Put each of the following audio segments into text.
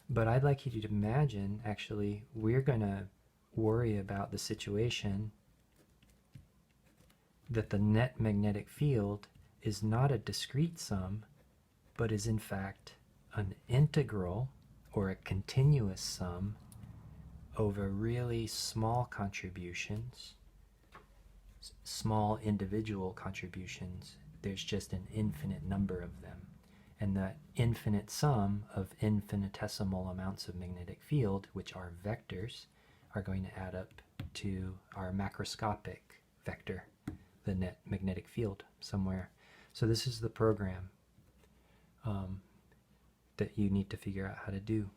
But I'd like you to imagine, actually, we're going to worry about the situation that the net magnetic field is not a discrete sum, but is in fact an integral or a continuous sum over really small contributions, small individual contributions. There's just an infinite number of them. And that infinite sum of infinitesimal amounts of magnetic field, which are vectors, are going to add up to our macroscopic vector, the net magnetic field somewhere. So this is the program that you need to figure out how to do.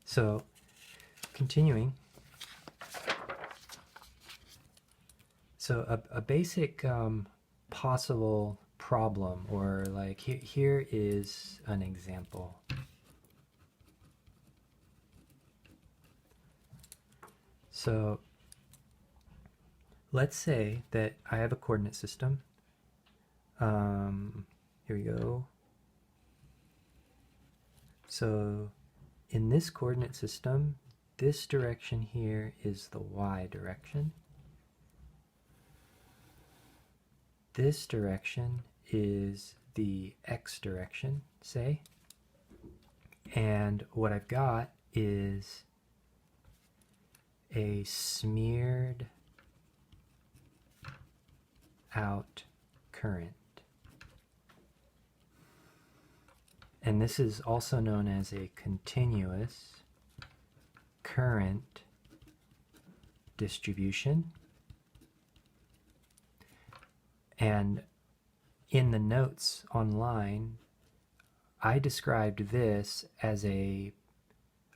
So continuing, so a basic possible problem, or like here is an example. So let's say that I have a coordinate system. Here we go. So in this coordinate system, this direction here is the y direction. This direction is the x direction, say. And what I've got is a smeared out current. And this is also known as a continuous current distribution. And in the notes online, I described this as I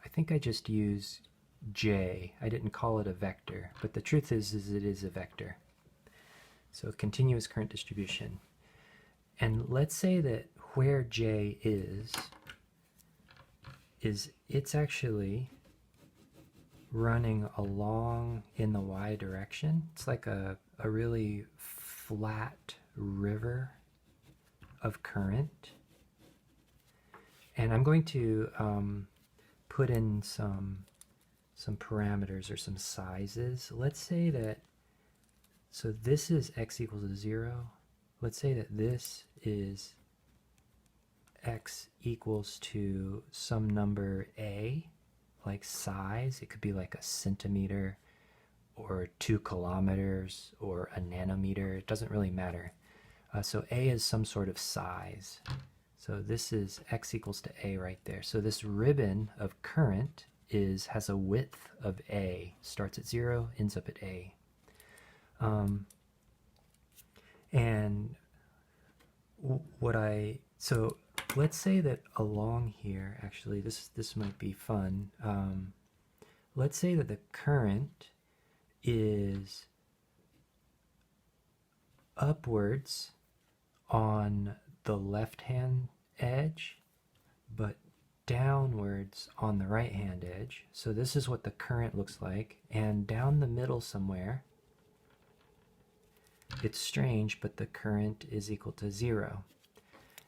think I just used J. I didn't call it a vector, but the truth is it is a vector. So continuous current distribution. And let's say that where J is it's actually running along in the y direction. It's like a really flat river of current. And I'm going to put in some parameters or some sizes. Let's say that, so this is x equals to 0. Let's say that this is x equals to some number a, like size. It could be like a centimeter or 2 kilometers or a nanometer. It doesn't really matter. So a is some sort of size. So this is x equals to a right there. So this ribbon of current has a width of a, starts at 0, ends up at a. And so let's say that along here, actually this might be fun. Let's say that the current is upwards on the left-hand edge, but downwards on the right-hand edge. So this is what the current looks like. And down the middle somewhere, it's strange, but the current is equal to 0.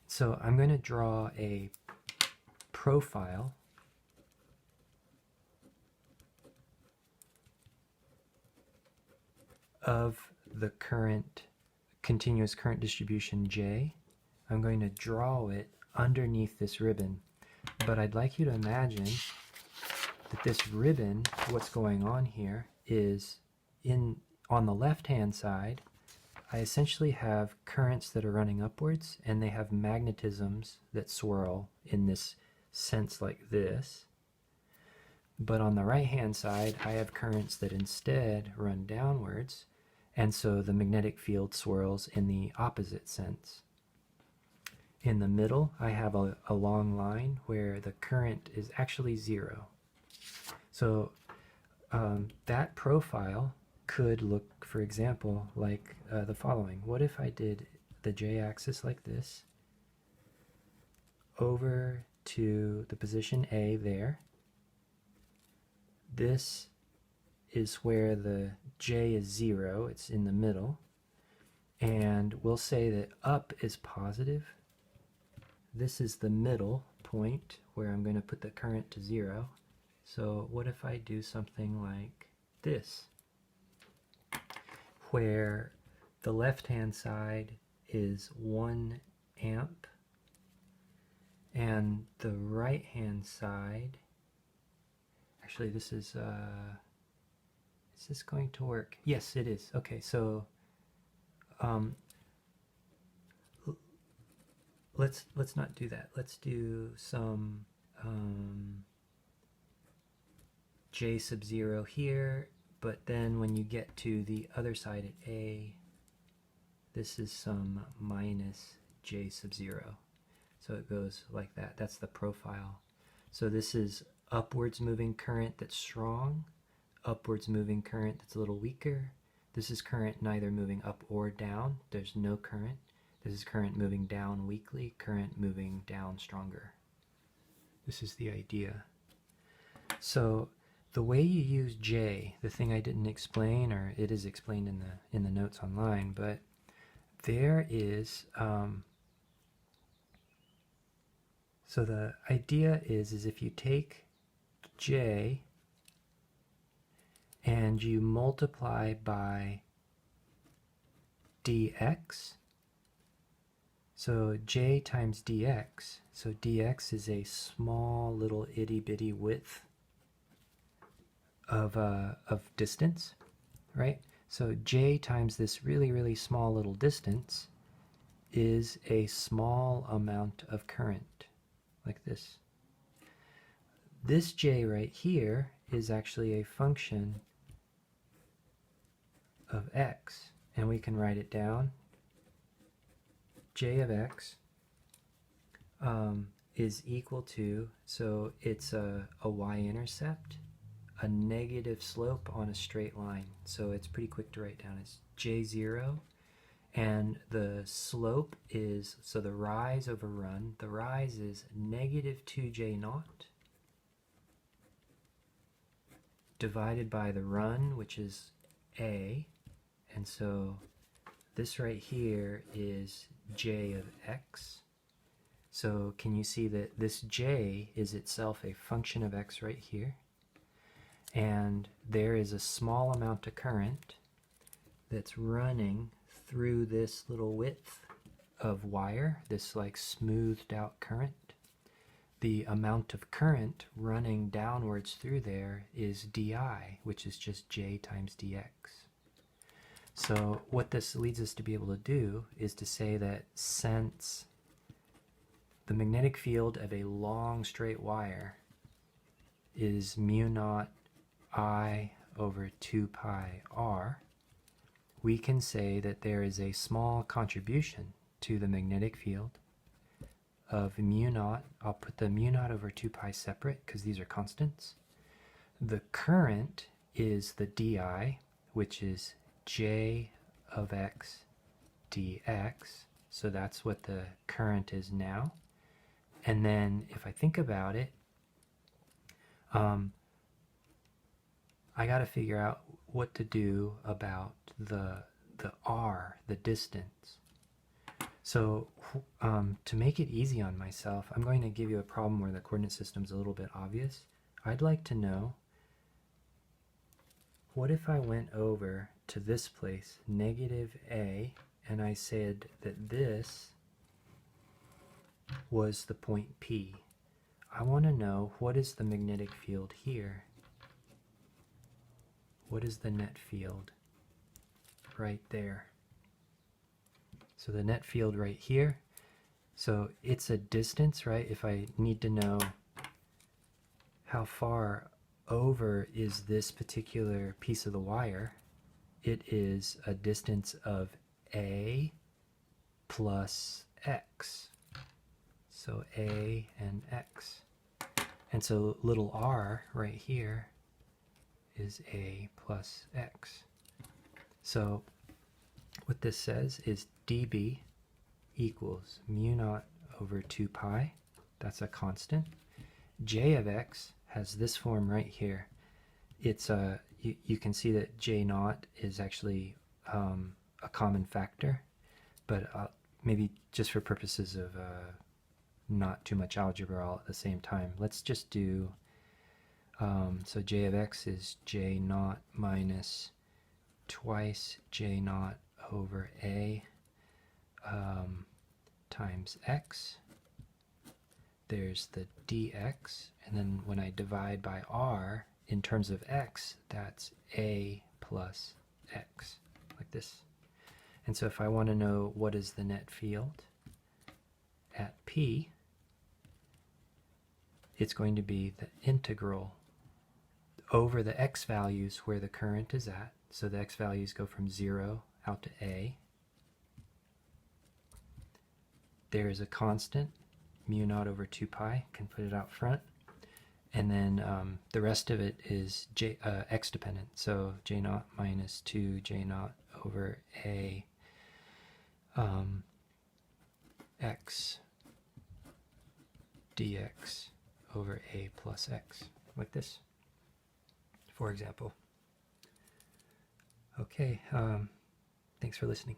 So I'm going to draw a profile of the continuous current distribution J. I'm going to draw it underneath this ribbon. But I'd like you to imagine that this ribbon, what's going on here is on the left-hand side, I essentially have currents that are running upwards, and they have magnetisms that swirl in this sense like this. But on the right-hand side, I have currents that instead run downwards, and so the magnetic field swirls in the opposite sense. In the middle, I have a long line where the current is actually 0. So that profile could look, for example, like the following. What if I did the j-axis like this, over to the position A there. This is where the j is 0, it's in the middle, and we'll say that up is positive, this is the middle point where I'm going to put the current to 0. So what if I do something like this, where the left-hand side is 1 amp and the right-hand side, actually this is this going to work? Yes, it is. Okay, so let's not do that. Let's do some J sub 0 here, but then when you get to the other side at A, this is some minus J sub 0. So it goes like that. That's the profile. So this is upwards moving current that's strong, upwards moving current that's a little weaker. This is current neither moving up or down. There's no current. This is current moving down weakly, current moving down stronger. This is the idea. So the way you use J, the thing I didn't explain, or it is explained in the notes online, but there is so the idea is if you take J and you multiply by dx, so J times dx, so dx is a small little itty bitty width of distance, right? So J times this really, really small little distance is a small amount of current, like this. This J right here is actually a function of x, and we can write it down. J of x is equal to, so it's a y-intercept, a negative slope on a straight line. So it's pretty quick to write down. It's J0, and the slope is, so the rise over run, the rise is negative 2J0 divided by the run, which is A, and so this right here is J of x. So can you see that this J is itself a function of x right here? And there is a small amount of current that's running through this little width of wire, this like smoothed out current. The amount of current running downwards through there is di, which is just J times dx. So what this leads us to be able to do is to say that since the magnetic field of a long straight wire is mu naught I over 2 pi r, we can say that there is a small contribution to the magnetic field of mu naught. I'll put the mu naught over 2 pi separate because these are constants. The current is the di, which is J of x dx. So that's what the current is now. And then if I think about it, I got to figure out what to do about the r, the distance. So to make it easy on myself, I'm going to give you a problem where the coordinate system is a little bit obvious. I'd like to know, what if I went over to this place, negative a, and I said that this was the point P. I want to know, what is the magnetic field here? What is the net field right there? So the net field right here, so it's a distance, right? If I need to know how far over is this particular piece of the wire, it is a distance of a plus x. So a and x. And so little r right here is a plus x. So what this says is dB equals mu naught over 2 pi. That's a constant. J of x has this form right here. It's you can see that J naught is actually a common factor, but maybe just for purposes of not too much algebra all at the same time. Let's just do, so j of x is j naught minus twice j naught over a times x. There's the dx, and then when I divide by r in terms of x, that's a plus x, like this. And so if I want to know what is the net field at P, it's going to be the integral over the x values where the current is at. So the x values go from 0 out to a. There is a constant, mu naught over 2 pi, can put it out front. And then the rest of it is x dependent. So j naught minus 2 j naught over a x dx over a plus x, like this, for example. Okay, thanks for listening.